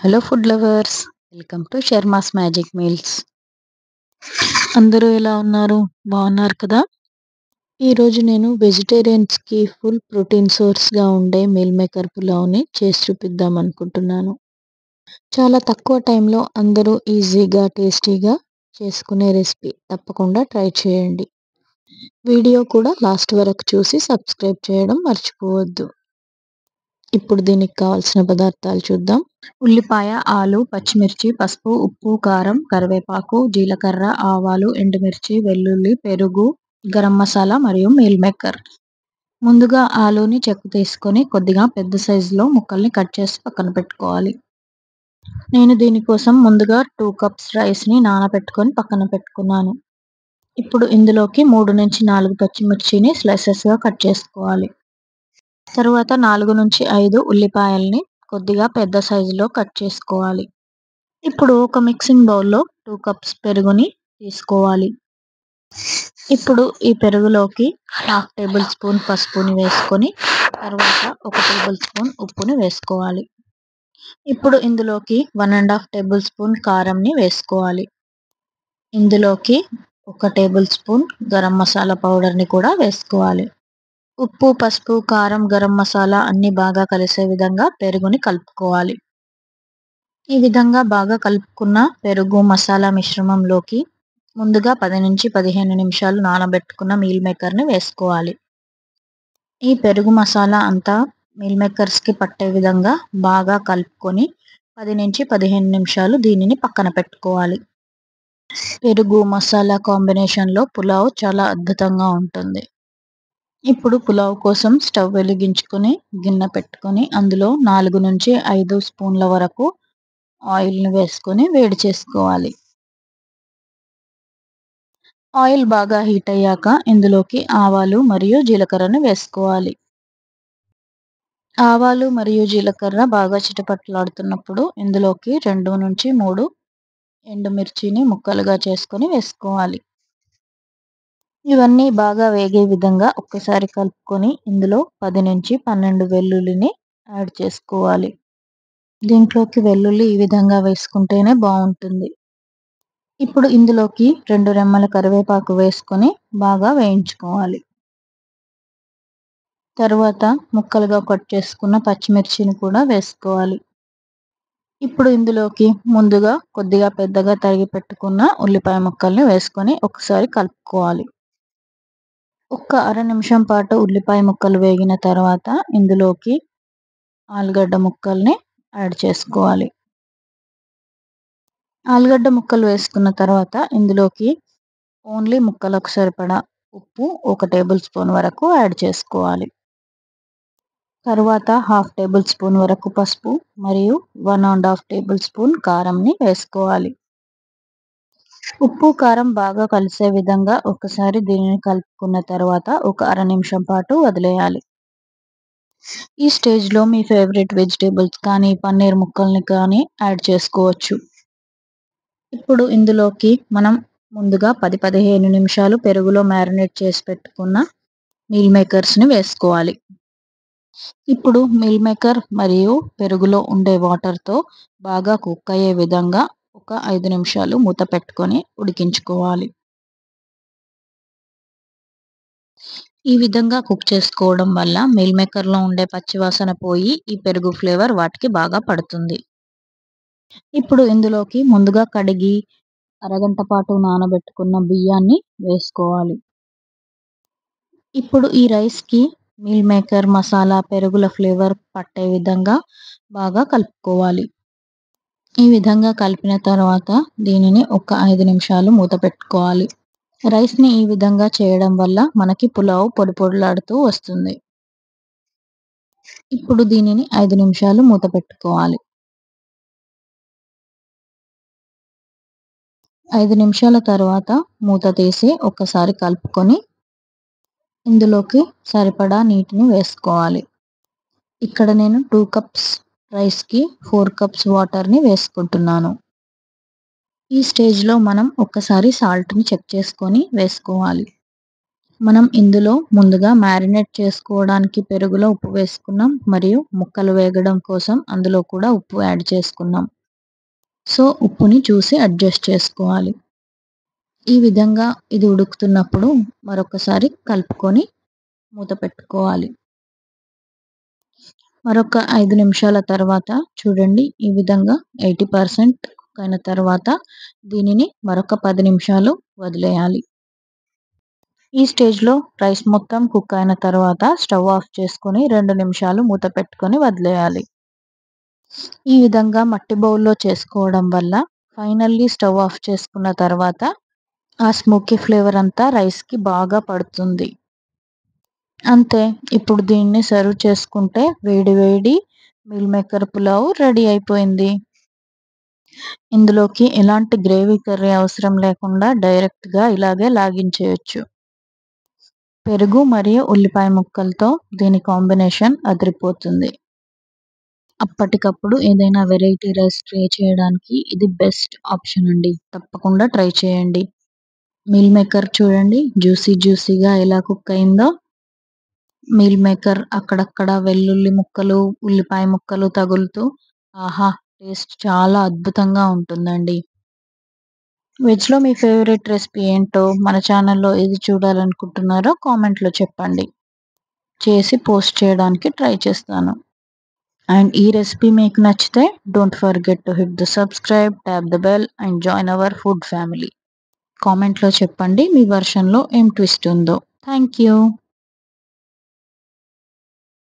Hello food lovers, welcome to Sharma's magic meals. అందరూ ఎలా ఉన్నారు? బాగున్నారు కదా? ఈరోజు నేను వెజిటేరియన్స్కి ఫుల్ ప్రోటీన్ సోర్స్గా ఉండే మీల్ మేకర్ పులావ్ని చేసి చూపిద్దాం అనుకుంటున్నాను. చాలా తక్కువ టైంలో అందరూ ఈజీగా టేస్టీగా చేసుకునే రెసిపీ. తప్పకుండా ట్రై చేయండి. వీడియో కూడా లాస్ట్ వరకు చూసి సబ్స్క్రైబ్ చేయడం మర్చిపోవద్దు. ఇప్పుడు దీనికి కావాల్సిన పదార్థాలు చూద్దాం. ఉల్లిపాయ, ఆలు, పచ్చిమిర్చి, పసుపు, ఉప్పు, కారం, కరివేపాకు, జీలకర్ర, ఆవాలు, ఎండుమిర్చి, వెల్లుల్లి, పెరుగు, గరం మసాలా మరియు మీల్ మేకర్. ముందుగా ఆలుని చెక్కు తీసుకొని కొద్దిగా పెద్ద సైజులో ముక్కల్ని కట్ చేసి పక్కన పెట్టుకోవాలి. నేను దీనికోసం ముందుగా 2 కప్స్ రైస్ని నానబెట్టుకొని పక్కన పెట్టుకున్నాను. ఇప్పుడు ఇందులోకి 3 నుంచి 4 పచ్చిమిర్చిని స్లైసెస్గా కట్ చేసుకోవాలి. తరువాత 4 నుంచి 5 ఉల్లిపాయల్ని కొద్దిగా పెద్ద సైజులో కట్ చేసుకోవాలి. ఇప్పుడు ఒక మిక్సింగ్ బౌల్లో 2 కప్స్ పెరుగుని తీసుకోవాలి. ఇప్పుడు ఈ పెరుగులోకి 1/2 టేబుల్ స్పూన్ పసుపుని వేసుకొని తర్వాత 1 టేబుల్ స్పూన్ ఉప్పుని వేసుకోవాలి. ఇప్పుడు ఇందులోకి 1½ టేబుల్ స్పూన్ కారంని వేసుకోవాలి. ఇందులోకి 1 టేబుల్ స్పూన్ గరం మసాలా పౌడర్ని కూడా వేసుకోవాలి. ఉప్పు, పసుపు, కారం, గరం మసాలా అన్నీ బాగా కలిసే విధంగా పెరుగుని కలుపుకోవాలి. ఈ విధంగా బాగా కలుపుకున్న పెరుగు మసాలా మిశ్రమంలోకి ముందుగా 10 నుంచి 15 నిమిషాలు నానబెట్టుకున్న మీల్ మేకర్ని వేసుకోవాలి. ఈ పెరుగు మసాలా అంతా మీల్ మేకర్స్కి పట్టే విధంగా బాగా కలుపుకొని 10 నుంచి 15 నిమిషాలు దీనిని పక్కన పెట్టుకోవాలి. పెరుగు మసాలా కాంబినేషన్లో పులావ్ చాలా అద్భుతంగా ఉంటుంది. ఇప్పుడు పులావ్ కోసం స్టవ్ వెలిగించుకొని గిన్నె పెట్టుకొని అందులో 4 నుంచి 5 స్పూన్ల వరకు ఆయిల్ని వేసుకొని వేడి చేసుకోవాలి. ఆయిల్ బాగా హీట్ అయ్యాక ఇందులోకి ఆవాలు మరియు జీలకర్రను వేసుకోవాలి. ఆవాలు మరియు జీలకర్ర బాగా చిటపటలాడుతున్నప్పుడు ఇందులోకి 2 నుంచి 3 ఎండుమిర్చిని ముక్కలుగా చేసుకొని వేసుకోవాలి. ఇవన్నీ బాగా వేగే విధంగా ఒక్కసారి కలుపుకొని ఇందులో 10 నుంచి 12 వెల్లుల్లిని యాడ్ చేసుకోవాలి. దీంట్లోకి వెల్లుల్లి ఈ విధంగా వేసుకుంటేనే బాగుంటుంది. ఇప్పుడు ఇందులోకి 2 రెమ్మల కరివేపాకు వేసుకొని బాగా వేయించుకోవాలి. తరువాత ముక్కలుగా కట్ చేసుకున్న పచ్చిమిర్చిని కూడా వేసుకోవాలి. ఇప్పుడు ఇందులోకి ముందుగా కొద్దిగా పెద్దగా తరిగి పెట్టుకున్న ఉల్లిపాయ ముక్కల్ని వేసుకొని ఒకసారి కలుపుకోవాలి. ఒక్క అర నిమిషం పాటు ఉల్లిపాయ ముక్కలు వేగిన తర్వాత ఇందులోకి ఆలుగడ్డ ముక్కల్ని యాడ్ చేసుకోవాలి. ఆలుగడ్డ ముక్కలు వేసుకున్న తర్వాత ఇందులోకి ఓన్లీ ముక్కలకు సరిపడా ఉప్పు 1 టేబుల్ స్పూన్ వరకు యాడ్ చేసుకోవాలి. తర్వాత 1/2 టేబుల్ స్పూన్ వరకు పసుపు మరియు 1½ టేబుల్ స్పూన్ కారంని వేసుకోవాలి. ఉప్పు, కారం బాగా కలిసే విధంగా ఒకసారి దీనిని కలుపుకున్న తర్వాత ఒక అర నిమిషం పాటు వదిలేయాలి. ఈ స్టేజ్లో మీ ఫేవరెట్ వెజిటేబుల్స్ కానీ పన్నీర్ ముక్కల్ని కానీ యాడ్ చేసుకోవచ్చు. ఇప్పుడు ఇందులోకి మనం ముందుగా 10-15 నిమిషాలు పెరుగులో మ్యారినేట్ చేసి పెట్టుకున్న మీల్ మేకర్స్ని వేసుకోవాలి. ఇప్పుడు మీల్ మేకర్ మరియు పెరుగులో ఉండే వాటర్తో బాగా కుక్ అయ్యే విధంగా ఒక 5 నిమిషాలు మూత పెట్టుకొని ఉడికించుకోవాలి. ఈ విధంగా కుక్ చేసుకోవడం వల్ల మీల్ మేకర్లో ఉండే పచ్చివాసన పోయి ఈ పెరుగు ఫ్లేవర్ వాటికి బాగా పడుతుంది. ఇప్పుడు ఇందులోకి ముందుగా కడిగి అరగంట పాటు నానబెట్టుకున్న బియ్యాన్ని వేసుకోవాలి. ఇప్పుడు ఈ రైస్కి మీల్ మేకర్ మసాలా పెరుగుల ఫ్లేవర్ పట్టే విధంగా బాగా కలుపుకోవాలి. ఈ విధంగా కలిపిన తర్వాత దీనిని ఒక 5 నిమిషాలు మూత పెట్టుకోవాలి. రైస్ని ఈ విధంగా చేయడం వల్ల మనకి పులావ్ పొడి పొడిలాడుతూ వస్తుంది. ఇప్పుడు దీనిని 5 నిమిషాలు మూత పెట్టుకోవాలి. 5 నిమిషాల తర్వాత మూత తీసి ఒక్కసారి కలుపుకొని ఇందులోకి సరిపడా నీటిని వేసుకోవాలి. ఇక్కడ నేను 2 కప్స్ రైస్కి 4 కప్స్ వాటర్ని వేసుకుంటున్నాను. ఈ స్టేజ్లో మనం ఒక్కసారి సాల్ట్ని చెక్ చేసుకొని వేసుకోవాలి. మనం ఇందులో ముందుగా మ్యారినేట్ చేసుకోవడానికి పెరుగులో ఉప్పు వేసుకున్నాం మరియు ముక్కలు వేగడం కోసం అందులో కూడా ఉప్పు యాడ్ చేసుకున్నాం. సో, ఉప్పుని చూసి అడ్జస్ట్ చేసుకోవాలి. ఈ విధంగా ఇది ఉడుకుతున్నప్పుడు మరొకసారి కలుపుకొని మూత పెట్టుకోవాలి. మరొక 5 నిమిషాల తర్వాత చూడండి ఈ విధంగా 80% కుక్ అయిన తర్వాత దీనిని మరొక 10 నిమిషాలు వదిలేయాలి. ఈ స్టేజ్‌లో రైస్ మొత్తం కుక్ అయిన తర్వాత స్టవ్ ఆఫ్ చేసుకొని 2 నిమిషాలు మూత పెట్టుకొని వదిలేయాలి. ఈ విధంగా మట్టి బౌల్‌లో చేసుకోవడం వల్ల ఫైనల్లీ స్టవ్ ఆఫ్ చేసుకున్న తర్వాత ఆ స్మోకీ ఫ్లేవర్ అంతా రైస్‌కి బాగా పడుతుంది. అంతే. ఇప్పుడు దీన్ని సర్వ్ చేసుకుంటే వేడి వేడి మీల్ మేకర్ పులావ్ రెడీ అయిపోయింది. ఇందులోకి ఎలాంటి గ్రేవీ కర్రీ అవసరం లేకుండా డైరెక్ట్‌గా ఇలాగే లాగించేయొచ్చు. పెరుగు మరియు ఉల్లిపాయ ముక్కలతో దీని కాంబినేషన్ అదిరిపోతుంది. అప్పటికప్పుడు ఏదైనా వెరైటీ రైస్ ట్రై చేయడానికి ఇది బెస్ట్ ఆప్షన్ అండి. తప్పకుండా ట్రై చేయండి. మీల్ మేకర్ చూడండి జ్యూసీగా ఎలా కుక్ అయిందో. మీల్ మేకర్ అక్కడక్కడ వెల్లుల్లి ముక్కలు, ఉల్లిపాయ ముక్కలు తగులుతూ ఆహా! టేస్ట్ చాలా అద్భుతంగా ఉంటుందండి. వెజ్‌లో మీ ఫేవరెట్ రెసిపీ ఏంటో మన ఛానల్‌లో ఏది చూడాలనుకుంటున్నారో కామెంట్‌లో చెప్పండి. చేసి పోస్ట్ చేయడానికి ట్రై చేస్తాను. అండ్ ఈ రెసిపీ మీకు నచ్చితే don't forget to hit the subscribe, tap the bell and join our food family. కామెంట్‌లో చెప్పండి మీ వెర్షన్‌లో ఏం ట్విస్ట్ ఉందో. Thank you.